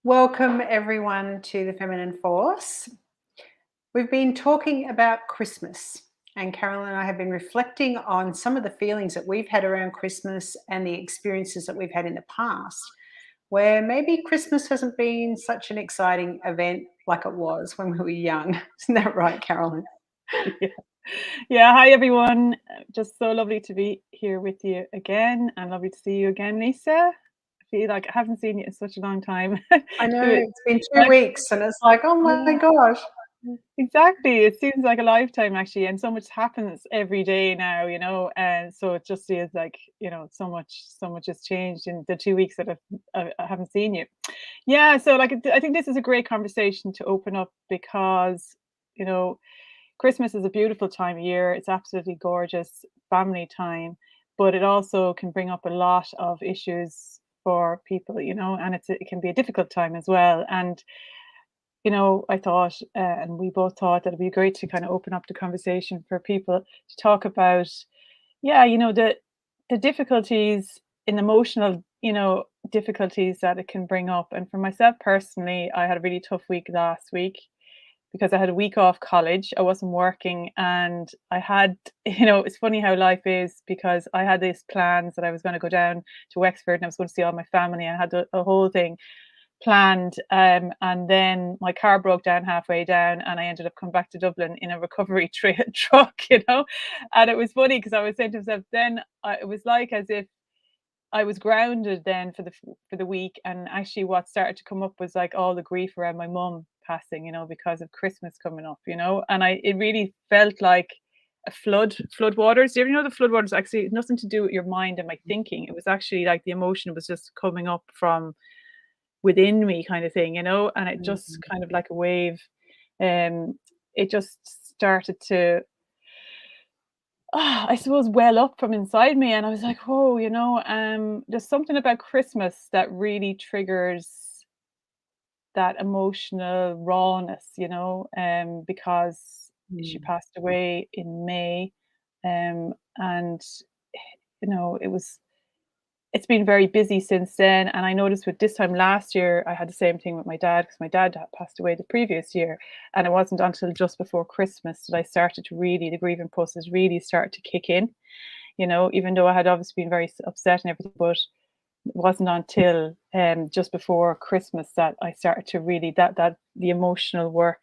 Welcome everyone to the Feminine Force. We've been talking about Christmas, and Carolyn and I have been reflecting on some of the feelings that we've had around Christmas and the experiences that we've had in the past, where maybe Christmas hasn't been such an exciting event like it was when we were young. Isn't that right, Carolyn? Yeah. Yeah. Hi, everyone. Just so lovely to be here with you again, and lovely to see you again, Lisa. I feel like I haven't seen you in such a long time. I know It- it's been two like, weeks, and it's like, oh my yeah, gosh. exactly. It seems like a lifetime actually, and so much happens every day now, and so it just feels like so much has changed in the 2 weeks that I haven't seen you. Yeah. So like, I think this is a great conversation to open up because you know Christmas is a beautiful time of year. It's absolutely gorgeous family time, but it also can bring up a lot of issues for people, and it can be a difficult time as well. And I thought, and we both thought that it'd be great to kind of open up the conversation for people to talk about, yeah, the difficulties in emotional, difficulties that it can bring up. And for myself personally, I had a really tough week last week because I had a week off college. I wasn't working, and I had, it's funny how life is, because I had these plans that I was going to go down to Wexford and I was going to see all my family. I had a whole thing planned, and then my car broke down halfway down, and I ended up coming back to Dublin in a recovery truck, And it was funny because I was saying to myself, then it was like as if I was grounded then for the week, and actually what started to come up was like all the grief around my mum passing, because of Christmas coming up, and it really felt like a flood waters. You know, the flood waters actually had nothing to do with your mind and my thinking. It was actually like the emotion was just coming up from within me, kind of thing, and it just kind of like a wave. It just started to, I suppose, well up from inside me, and I was like, "Whoa, there's something about Christmas that really triggers that emotional rawness, because she Mm. passed away in May, and it was it's been very busy since then. And I noticed with this time last year, I had the same thing with my dad, because my dad had passed away the previous year. And it wasn't until just before Christmas that I started to really, the grieving process really started to kick in, even though I had obviously been very upset and everything, but it wasn't until just before Christmas that I started to really, that the emotional work,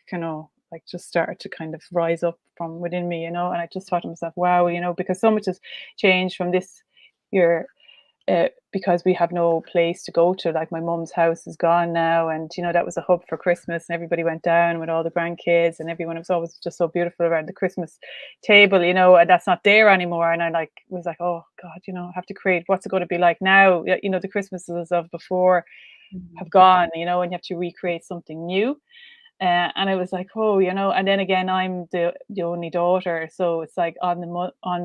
like just started to kind of rise up from within me, and I just thought to myself, wow, because so much has changed from this year, because we have no place to go to. Like my mum's house is gone now, and that was a hub for Christmas, and everybody went down with all the grandkids, and everyone, was always just so beautiful around the Christmas table, and that's not there anymore. And I was like, oh God, I have to create, what's it going to be like now? The Christmases of before have gone, and you have to recreate something new. And I was like, oh, and then again, I'm the only daughter, so it's like on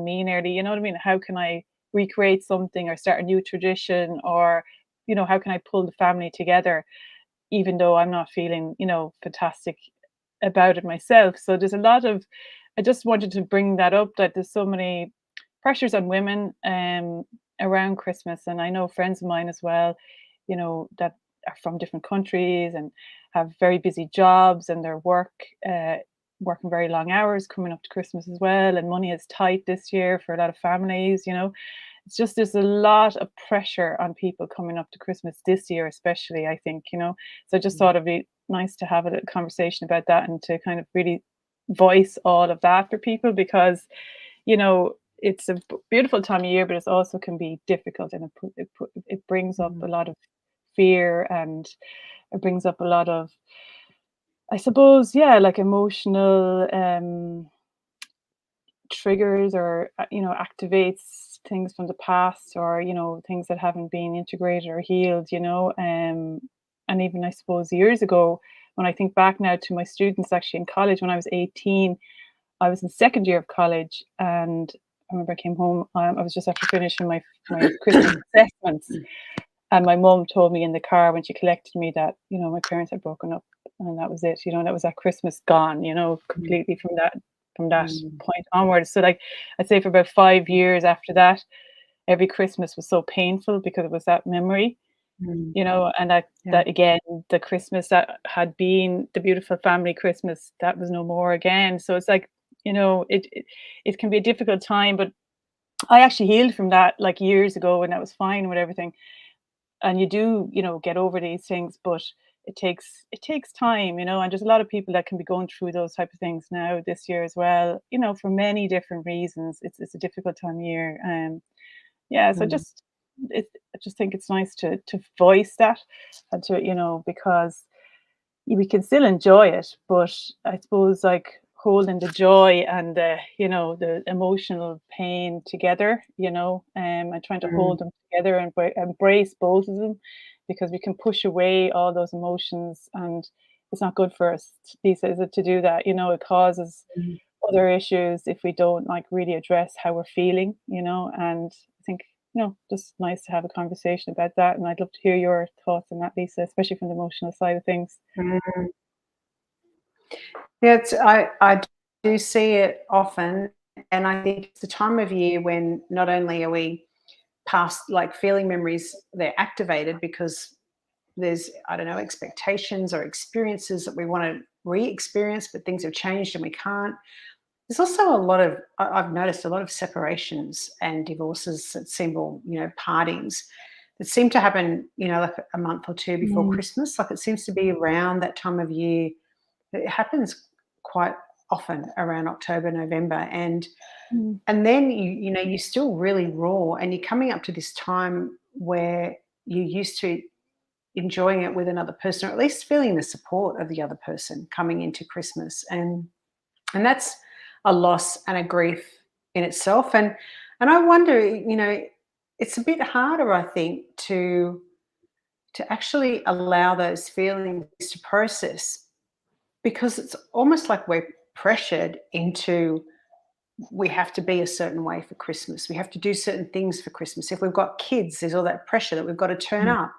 me nearly. You know what I mean? How can I recreate something or start a new tradition, or how can I pull the family together, even though I'm not feeling fantastic about it myself? So there's a lot of, I just wanted to bring that up, that there's so many pressures on women around Christmas, and I know friends of mine as well, that are from different countries and have very busy jobs, and their working very long hours coming up to Christmas as well, and money is tight this year for a lot of families. It's just, there's a lot of pressure on people coming up to Christmas this year, especially, I think. So I just thought it'd be nice to have a little conversation about that, and to kind of really voice all of that for people, because it's a beautiful time of year, but it also can be difficult, and it brings up a lot of fear, and it brings up a lot of, I suppose, yeah, like emotional triggers, or activates things from the past, or things that haven't been integrated or healed, and even, I suppose, years ago, when I think back now to my students actually in college, when I was 18, I was in second year of college, and I remember I came home. I was just after finishing my Christmas assessments, and my mum told me in the car when she collected me that my parents had broken up, and that was it. That was that Christmas gone. Completely from that point onwards. So, like, I'd say for about 5 years after that, every Christmas was so painful because it was that memory. Mm. And that Yeah. that again, the Christmas that had been the beautiful family Christmas, that was no more again. So it's like, it can be a difficult time, but I actually healed from that like years ago, and that was fine with everything. And you do, get over these things, but it takes time, and there's a lot of people that can be going through those type of things now this year as well, for many different reasons. It's a difficult time of year. Yeah, so Mm. I just think it's nice to voice that, and to, because we can still enjoy it, but I suppose like holding the joy and the emotional pain together, and trying to Mm. hold them together and embrace both of them, because we can push away all those emotions, and it's not good for us these days to do that. It causes Mm. other issues if we don't like really address how we're feeling, and I think, just nice to have a conversation about that. And I'd love to hear your thoughts on that, Lisa, especially from the emotional side of things. Mm. Yeah, I do see it often, and I think it's the time of year when not only are we past like feeling memories, they're activated because there's, I don't know, expectations or experiences that we want to re-experience, but things have changed and we can't. There's also a lot of I've noticed a lot of separations and divorces that seem, or partings that seem to happen, like a month or two before Mm, Christmas. Like it seems to be around that time of year. It happens quite often around October, November, mm, and then you're still really raw, and you're coming up to this time where you're used to enjoying it with another person, or at least feeling the support of the other person coming into Christmas, and that's a loss and a grief in itself. And I wonder, it's a bit harder, I think, to actually allow those feelings to process, because it's almost like we're pressured into, we have to be a certain way for Christmas. We have to do certain things for Christmas. If we've got kids, there's all that pressure that we've got to turn mm, up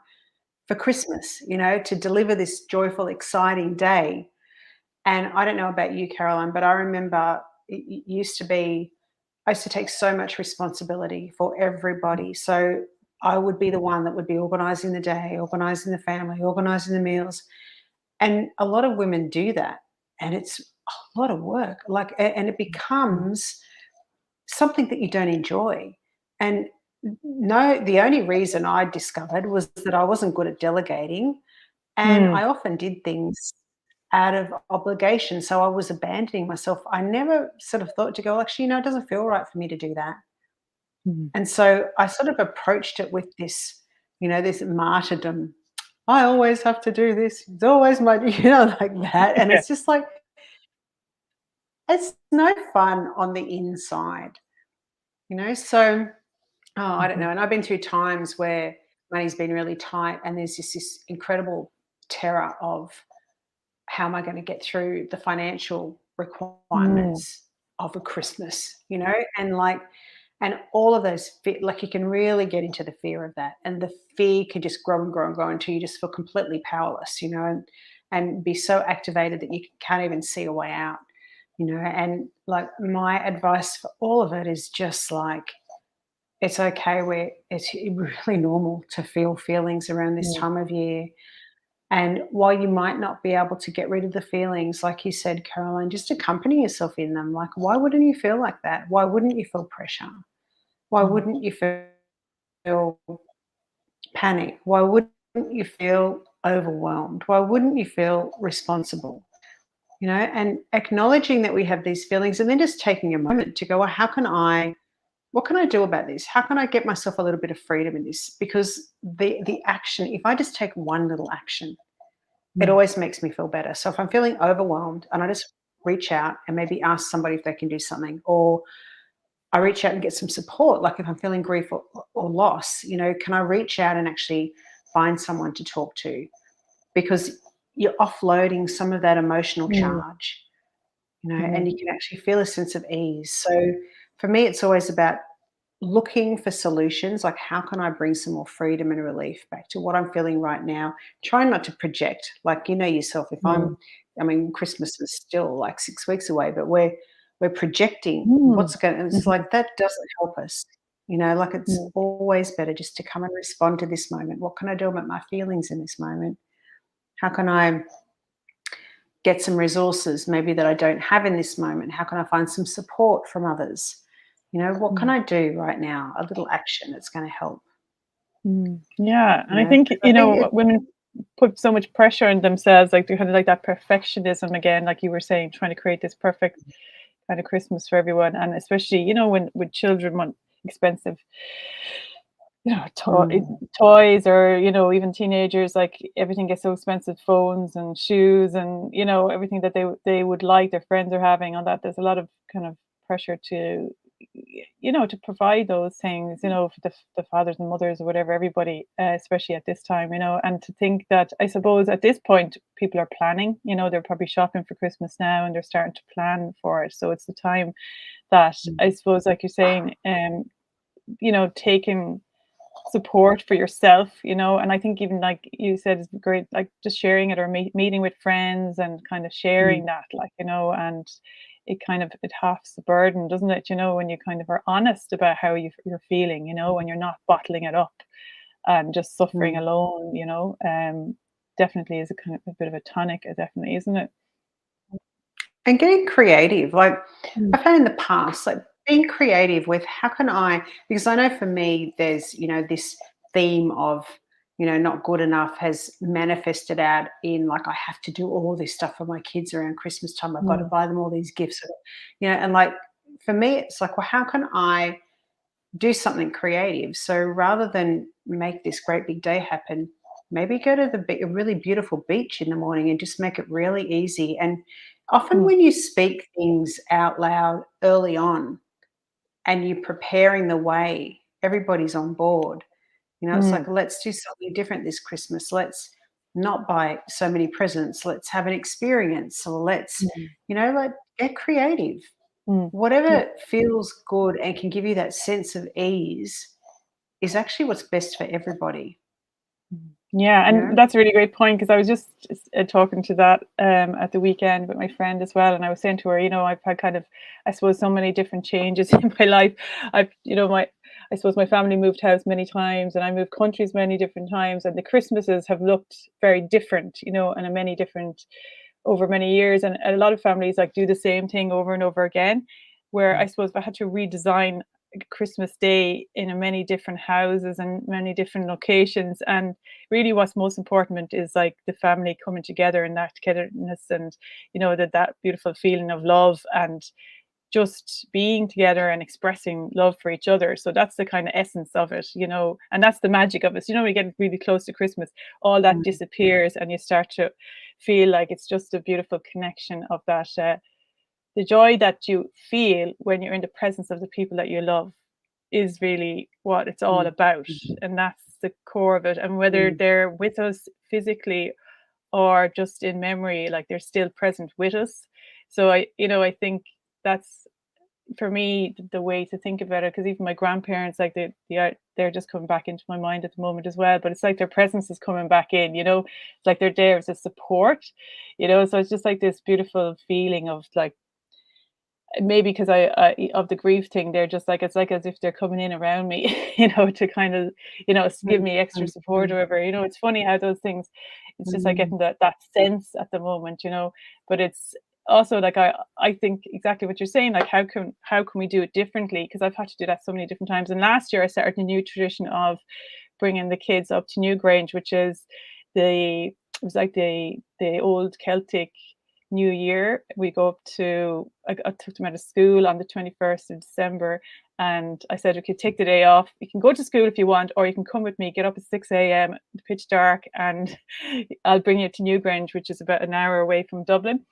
for Christmas, to deliver this joyful, exciting day. And I don't know about you, Caroline, but I remember it used to be, I used to take so much responsibility for everybody. So I would be the one that would be organizing the day, organizing the family, organizing the meals. And a lot of women do that. And it's a lot of work. Like, and it mm, becomes something that you don't enjoy. And no, the only reason I discovered was that I wasn't good at delegating, and mm, I often did things out of obligation. So I was abandoning myself. I never sort of thought to go, actually, it doesn't feel right for me to do that. mm. And so I sort of approached it with this, this martyrdom. I always have to do this. It's always my, like that. And Yeah. it's just like, it's no fun on the inside, So, oh, I don't Mhm, know. And I've been through times where money's been really tight, and there's just this incredible terror of, how am I going to get through the financial mm, requirements of a Christmas, and and all of those, like you can really get into the fear of that. And the fear can just grow and grow and grow until you just feel completely powerless, and be so activated that you can't even see a way out, and like my advice for all of it is just like, it's okay. It's really normal to feel feelings around this mm, time of year. And while you might not be able to get rid of the feelings, like you said, Caroline, just accompany yourself in them. Like, why wouldn't you feel like that? Why wouldn't you feel pressure? Why mm, wouldn't you feel panic? Why wouldn't you feel overwhelmed? Why wouldn't you feel responsible? And acknowledging that we have these feelings, and then just taking a moment to go, well, what can I do about this? How can I get myself a little bit of freedom in this? Because the action, if I just take one little action, it mm, always makes me feel better. So if I'm feeling overwhelmed, and I just reach out and maybe ask somebody if they can do something, or I reach out and get some support. Like if I'm feeling grief or loss, can I reach out and actually find someone to talk to? Because you're offloading some of that emotional mm, charge, mm, and you can actually feel a sense of ease. So for me, it's always about looking for solutions, like how can I bring some more freedom and relief back to what I'm feeling right now. Trying not to project, like yourself, if mm, I mean, Christmas is still like 6 weeks away, but we're projecting mm, what's going, it's mhm. like that doesn't help us. Like it's mm, always better just to come and respond to this moment. What can I do about my feelings in this moment? How can I get some resources maybe that I don't have in this moment? How can I find some support from others? What can mm, I do right now? A little action that's going to help, yeah, and I think, 'cause I think it, women put so much pressure on themselves, like, they kind of like that perfectionism again, like you were saying, trying to create this perfect kind of Christmas for everyone, and especially, when with children want expensive, mm, toys, or, even teenagers, like everything gets so expensive, phones and shoes, and, everything that they would like, their friends are having on that. There's a lot of kind of pressure to, to provide those things, for the fathers and mothers or whatever, everybody, especially at this time, and to think that, I suppose, at this point, people are planning, they're probably shopping for Christmas now, and they're starting to plan for it. So it's the time that, I mm, suppose, like you're saying, taking support for yourself, and I think, even like you said, it's great, like just sharing it, or meeting with friends and kind of mm. sharing that, like, and it halves the burden, doesn't it? When you kind of are honest about how you're feeling, when you're not bottling it up and just suffering Mm. alone, definitely is a kind of a bit of a tonic, definitely, isn't it? And getting creative, like Mm, I found in the past, like being creative with how can I, because I know for me, there's, this theme of, not good enough has manifested out in like, I have to do all this stuff for my kids around Christmas time. I've got to mm, buy them all these gifts, and like for me, it's like, well, how can I do something creative? So rather than make this great big day happen, maybe go to a really beautiful beach in the morning and just make it really easy. And often mm, when you speak things out loud early on and you're preparing the way, everybody's on board. It's mm, like, let's do something different this Christmas. Let's not buy so many presents. Let's have an experience, or let's, mm, like get creative. mm. Whatever feels good and can give you that sense of ease is actually what's best for everybody, Yeah, you and know? that's a really great point, because I was just talking to that at the weekend with my friend as well, and I was saying to her, I've had kind of, I suppose, so many different changes in my life. I've, I suppose my family moved house many times, and I moved countries many different times, and the Christmases have looked very different, and a many different over many years, and a lot of families like do the same thing over and over again. Where I suppose I had to redesign Christmas Day in a many different houses and many different locations, and really what's most important is like the family coming together and that togetherness, and that beautiful feeling of love, and just being together and expressing love for each other. So that's the kind of essence of it, and that's the magic of it. So, we get really close to Christmas, all that Mm, disappears, and you start to feel like it's just a beautiful connection of that, the joy that you feel when you're in the presence of the people that you love is really what it's all mm, about. mm, And that's the core of it. And whether mm, they're with us physically or just in memory, like they're still present with us. So I think that's, for me, the way to think about it. Because even my grandparents, like they're just coming back into my mind at the moment as well. But it's like their presence is coming back in. It's like they're there as a support. So it's just like this beautiful feeling of like, maybe because I of the grief thing, they're just like, it's like as if they're coming in around me, to kind of, give mm, me extra mm, support mm, or whatever. It's funny how those things, it's just like mm, getting that sense at the moment, but it's also like, I think exactly what you're saying, like how can we do it differently? Because I've had to do that so many different times. And last year I started a new tradition of bringing the kids up to Newgrange, which is it was like the old Celtic New Year. We go up to, I took them out of school on the 21st of December, and I said, okay, take the day off. You can go to school if you want, or you can come with me, get up at 6 a.m., pitch dark, and I'll bring you to Newgrange, which is about an hour away from Dublin.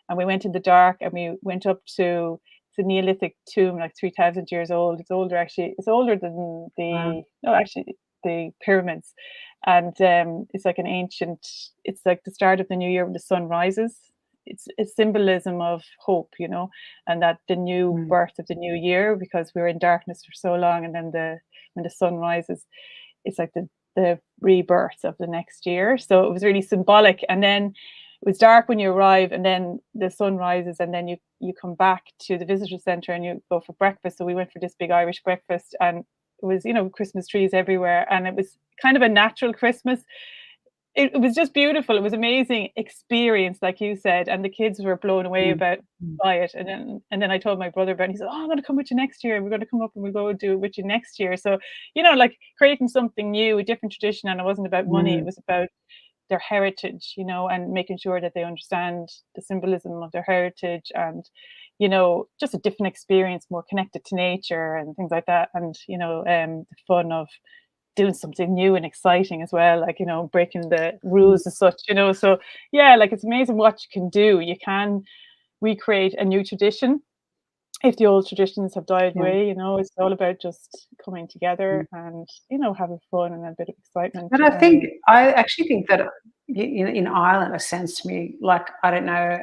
And we went in the dark, and we went up to the Neolithic tomb, like 3,000 years old. It's older, actually. It's older than wow, no, actually, the pyramids. And it's like an ancient, it's like the start of the new year when the sun rises. It's a symbolism of hope, and that the new mm, birth of the new year, because we were in darkness for so long, and then when the sun rises, it's like the rebirth of the next year. So it was really symbolic. And then it was dark when you arrive, and then the sun rises, and then you come back to the visitor center and you go for breakfast. So we went for this big Irish breakfast, and it was, Christmas trees everywhere, and it was kind of a natural Christmas. It was just beautiful. It was amazing experience, like you said, and the kids were blown away Mm, about mm, by it. And then I told my brother about it. He said, "Oh, I'm going to come with you next year. We're going to come up and we'll go do it with you next year." So, like creating something new, a different tradition, and it wasn't about money. It mm, was about their heritage, and making sure that they understand the symbolism of their heritage, and just a different experience, more connected to nature and things like that. And the fun of doing something new and exciting as well, like breaking the mm, rules as such. So yeah, like it's amazing what you can do. You can recreate a new tradition if the old traditions have died yeah. away. It's all about just coming Mm. together and having fun and a bit of excitement. But I actually think that in Ireland, it sounds to me like, I don't know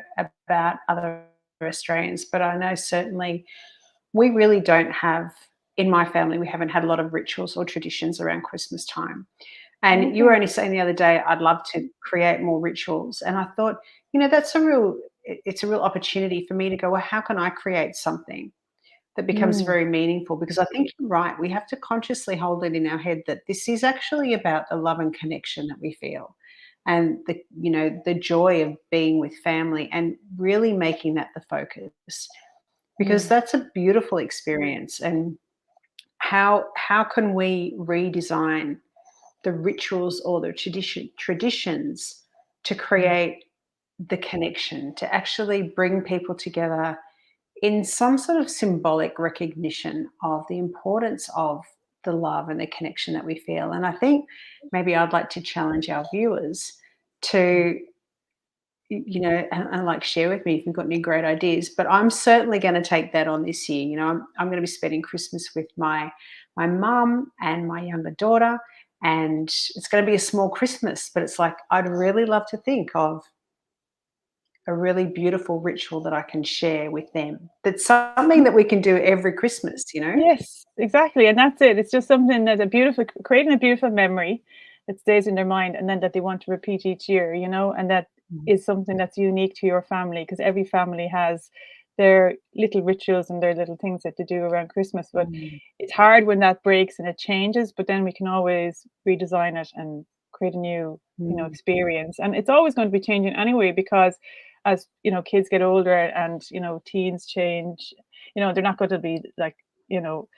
about other Australians, but I know certainly we really don't have, in my family, we haven't had a lot of rituals or traditions around Christmas time. And you were Okay. only saying the other day, I'd love to create more rituals. And I thought, that's it's a real opportunity for me to go, well, how can I create something that becomes Mm, very meaningful? Because I think you're right. We have to consciously hold it in our head that this is actually about the love and connection that we feel, and the joy of being with family, and really making that the focus, because mm, that's a beautiful experience. And how can we redesign the rituals or the traditions to mm, create the connection, to actually bring people together in some sort of symbolic recognition of the importance of the love and the connection that we feel. And I think maybe I'd like to challenge our viewers mm, to, and like share with me if you've got any great ideas. But I'm certainly going to take that on this year. I'm going to be spending Christmas with my mum and my younger daughter, and it's going to be a small Christmas. But it's like, I'd really love to think of a really beautiful ritual that I can share with them. That's something mm. that we can do every Christmas. Yes, exactly, and that's it. It's just something that creating a beautiful memory that stays in their mind, and then that they want to repeat each year, and that Mm, is something that's unique to your family, because every family has their little rituals and their little things that they do around Christmas. But mm, it's hard when that breaks and it changes, but then we can always redesign it and create a new, mm, experience. And it's always going to be changing anyway, because as kids get older and teens change, they're not going to be like, you know,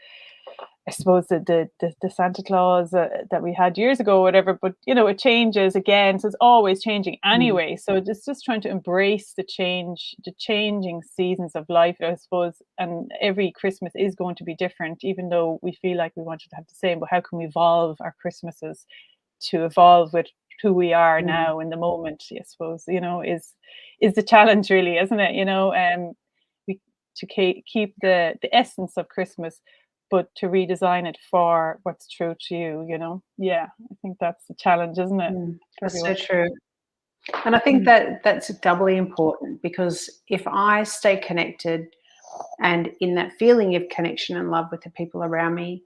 I suppose the Santa Claus that we had years ago, or whatever. But it changes again, so it's always changing mm, anyway. So it's just trying to embrace the change, the changing seasons of life, I suppose. And every Christmas is going to be different, even though we feel like we wanted to have the same. But how can we evolve our Christmases to evolve with who we are mm, now in the moment? I suppose is the challenge, really, isn't it? We to keep the essence of Christmas, but to redesign it for what's true to you. Yeah, I think that's the challenge, isn't it, mm. for That's so everyone? true. And I think Mm, that that's doubly important, because if I stay connected and in that feeling of connection and love with the people around me,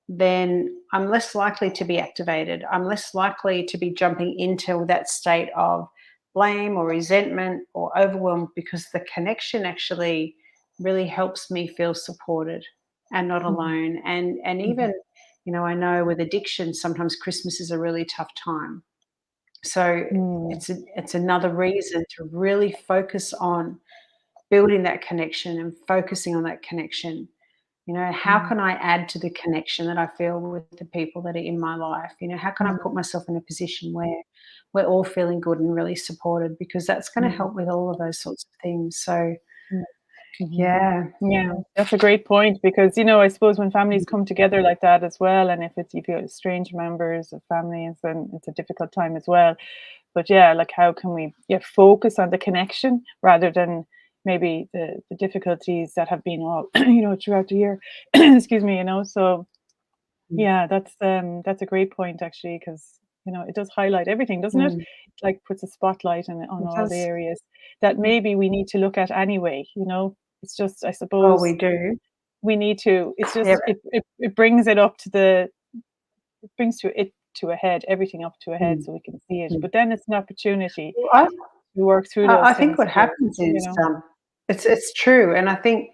then I'm less likely to be activated. I'm less likely to be jumping into that state of blame or resentment or overwhelmed, because the connection actually really helps me feel supported and not mhm, alone. And mhm, even, I know with addiction, sometimes Christmas is a really tough time. So mm, it's another reason to really focus on building that connection and focusing on that connection. How mm, can I add to the connection that I feel with the people that are in my life? How can I put mm, myself in a position where we're all feeling good and really supported? Because that's going to mm, help with all of those sorts of things. So, mm, mhm. yeah. Yeah, that's a great point, because I suppose when families come together like that as well, and if you have strange members of families, then it's a difficult time as well. But yeah, like how can we, yeah, focus on the connection rather than maybe the difficulties that have been all throughout the year. Excuse me. So Mm, yeah, that's a great point, actually, because it does highlight everything, doesn't it? mm, It like puts a spotlight on it all the does. areas that maybe we need to look at anyway. It's just, I Oh, we suppose, do. we need to, it's Yeah. just it brings it up to the it brings to it to a head, everything up to a head, Mm, so we can see it. mm. But then it's an opportunity Well, to work through I those think things what too, happens you is, know? it's true, and I think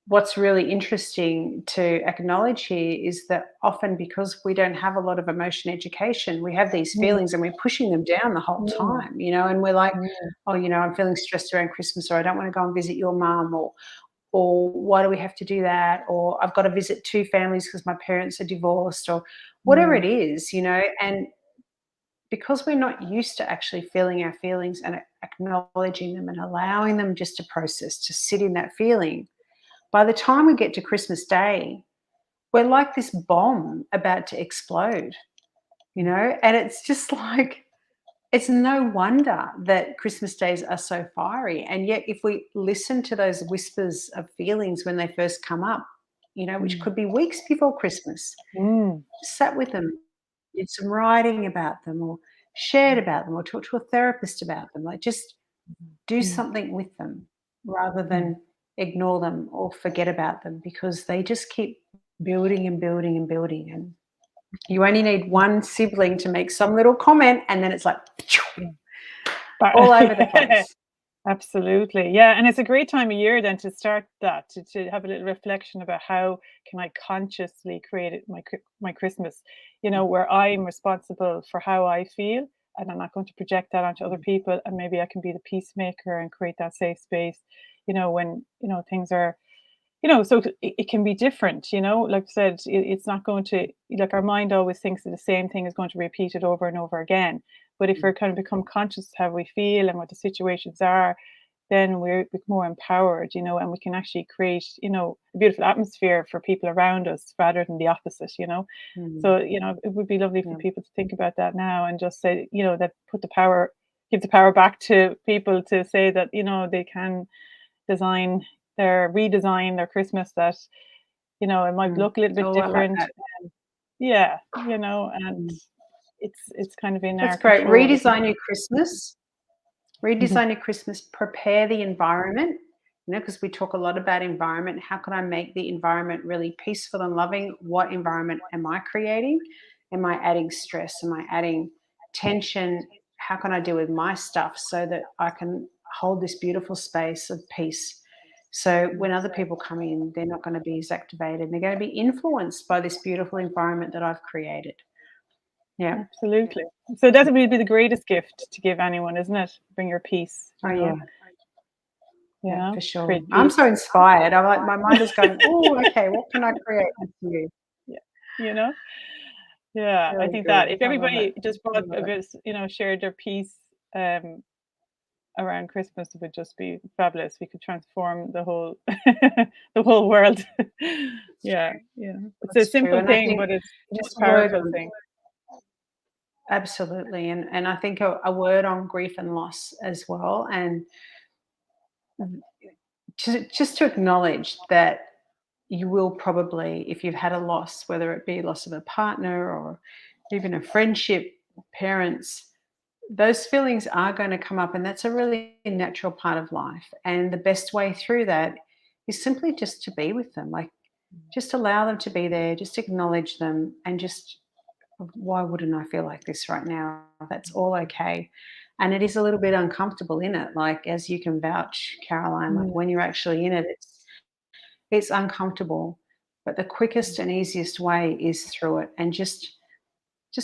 what's really interesting to acknowledge here is that often because we don't have a lot of emotion education, we have these Mm, feelings and we're pushing them down the whole mm, time, and we're like, mm, oh, I'm feeling stressed around Christmas, or I don't want to go and visit your mum, or why do we have to do that? Or I've got to visit two families because my parents are divorced, or whatever it mm, is, and because we're not used to actually feeling our feelings and acknowledging them and allowing them just to process, to sit in that feeling, by the time we get to Christmas Day, we're like this bomb about to explode, and it's just like, it's no wonder that Christmas days are so fiery. And yet, if we listen to those whispers of feelings when they first come up, which mm, could be weeks before Christmas, mm, sat with them, did some writing about them, or shared about them, or talked to a therapist about them, like just do mm, something with them rather mm. than ignore them or forget about them, because they just keep building and building and building. And you only need one sibling to make some little comment, and then it's like Yeah. all over the Yeah, place. absolutely. Yeah, and it's a great time of year then to start that, to have a little reflection about how can I consciously create my Christmas, where I'm responsible for how I feel, and I'm not going to project that onto other people, and maybe I can be the peacemaker and create that safe space, when things are so it can be different, like I said, it's not going to, like, our mind always thinks that the same thing is going to repeat it over and over again. But if we're kind of become conscious of how we feel and what the situations are, then we're more empowered, and we can actually create, a beautiful atmosphere for people around us rather than the opposite. Mm, So, it would be lovely for yeah. people to think about that now and just say, that give the power back to people to say that, they can design redesign their Christmas, that, it might Mm. look a little bit Oh, I like different. that. Yeah, and Mm. it's kind of in That's our great. control. Redesign your Christmas. Mhm, Redesign your Christmas, prepare the environment, because we talk a lot about environment. How can I make the environment really peaceful and loving? What environment am I creating? Am I adding stress? Am I adding tension? How can I deal with my stuff so that I can hold this beautiful space of peace? So when other people come in, they're not going to be as activated. They're going to be influenced by this beautiful environment that I've created. Yeah. absolutely. So that would be the greatest gift to give anyone, isn't it? Bring your peace, Oh, yeah. Yeah, for sure. create I'm peace. so inspired. I'm like, my mind is going, oh, okay, what can I create with you? Yeah, you know? Yeah, I Really think that good. if I love it. everybody just I brought love a it. bit, shared their peace, um, around Christmas, it would just be fabulous. We could transform the whole the whole world. Yeah, yeah. It's a That's true. simple And I thing, think but it's the just most a word powerful on, thing. absolutely. And I think a word on grief and loss as well. And just to acknowledge that you will probably, if you've had a loss, whether it be loss of a partner or even a friendship, parents, those feelings are going to come up, and that's a really natural part of life. And the best way through that is simply just to be with them, like just allow them to be there, just acknowledge them, and just, why wouldn't I feel like this right now? That's all okay. And it is a little bit uncomfortable in it, like, as you can vouch, Caroline, like Mm, when you're actually in it, it's uncomfortable. But the quickest and easiest way is through it, and just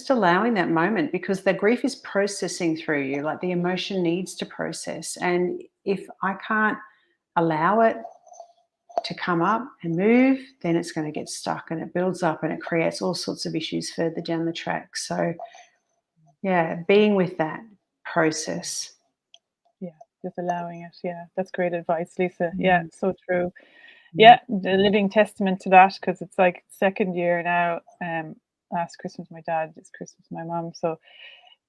allowing that moment, because the grief is processing through you, like the emotion needs to process. And if I can't allow it to come up and move, then it's going to get stuck, and it builds up and it creates all sorts of issues further down the track. So yeah, being with that process. yeah, just allowing it. Yeah, that's great advice, Lisa. Yeah, Mm, so true. mm, Yeah, the living testament to that, because it's like second year now. Last Christmas my dad, this Christmas my mum. So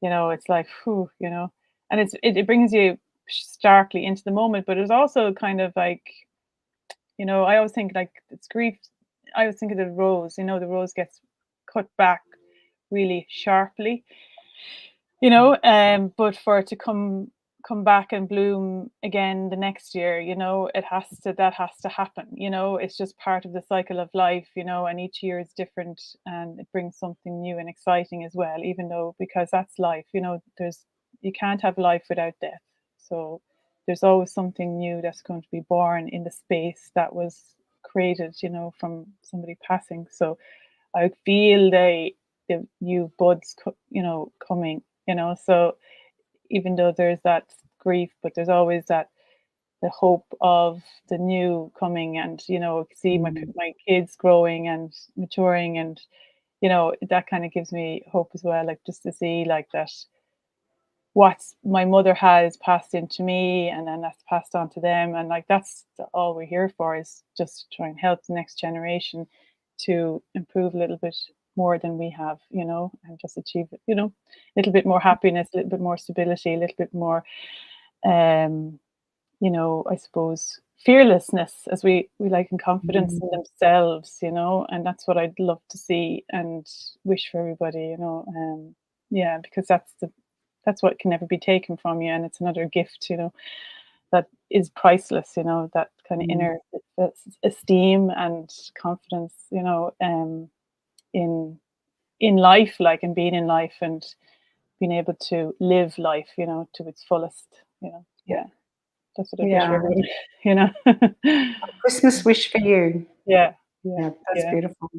it's like, whew, and it brings you starkly into the moment, but it's also kind of like, I always think like it's grief. I always think of the rose. The rose gets cut back really sharply, but for it to come back and bloom again the next year, that has to happen. It's just part of the cycle of life, and each year is different, and it brings something new and exciting as well, even though, because that's life, you can't have life without death. So there's always something new that's going to be born in the space that was created, from somebody passing. So I feel the new buds, coming, so even though there's that grief, but there's always that the hope of the new coming, and see my kids growing and maturing, and that kind of gives me hope as well, like just to see like that what my mother has passed into me, and then that's passed on to them, and like that's all we're here for, is just to try and help the next generation to improve a little bit more than we have, and just achieve, a little bit more happiness, a little bit more stability, a little bit more um I suppose fearlessness, as we like, and confidence in themselves, and that's what I'd love to see and wish for everybody, yeah, because that's what can never be taken from you, and it's another gift, that is priceless, that kind of inner esteem and confidence, in life, like, and being in life, and being able to live life, to its fullest, yeah. That's what I wish for Yeah. everyone, you know? Christmas wish for you. Yeah, yeah, Yeah, that's yeah. beautiful.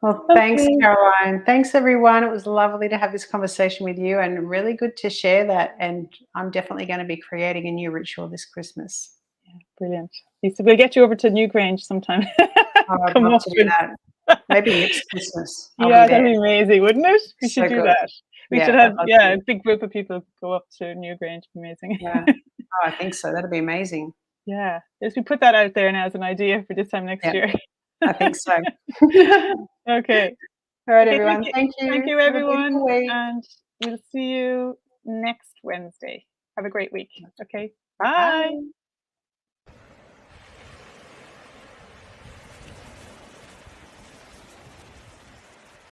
Well, thanks, Okay. Caroline. Thanks, everyone. It was lovely to have this conversation with you, and really good to share that. And I'm definitely going to be creating a new ritual this Christmas. Yeah, brilliant. Lisa, we'll get you over to Newgrange sometime. Oh, I'd Come love up to do with that. Maybe next Christmas. I'll be Yeah, that'd there. be amazing, wouldn't it? We should So do good. that. We should Yeah, have, I'd love yeah, to. a big group of people go up to Newgrange. Amazing. Yeah. Oh, I think so. That'd be amazing. Yeah. Yes, we put that out there now as an idea for this time next Yeah, year. I think so. Okay. All right, Okay, everyone. Thank thank you. you, Have a beautiful everyone, week. and we'll see you next Wednesday. Have a great week. Okay, bye. Bye.